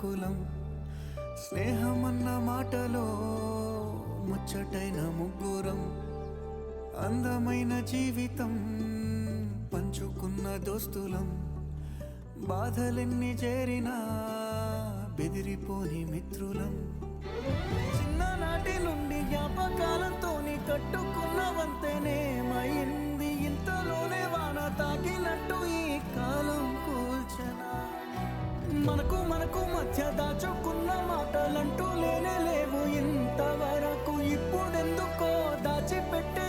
కులం స్నేహమన్న మాటలో ముచ్చటైన ముగ్గురం అందమైన జీవితం పంచుకున్న దోస్తులం బాధలెన్ని చేరినా బెదిరిపోని మిత్రులం చిన్ననాటి నుండి జ్ఞాపకాలతోని కట్టుకున్న వంతెనేమైంది ఇంతలోనే వాన తాకినట్టు ఈ కాలం కూల్చనా మనకు మధ్య దాచుకున్న మాటలంటూ లేనే లేవు ఇంతవరకు ఇప్పుడెందుకో దాచిపెట్టే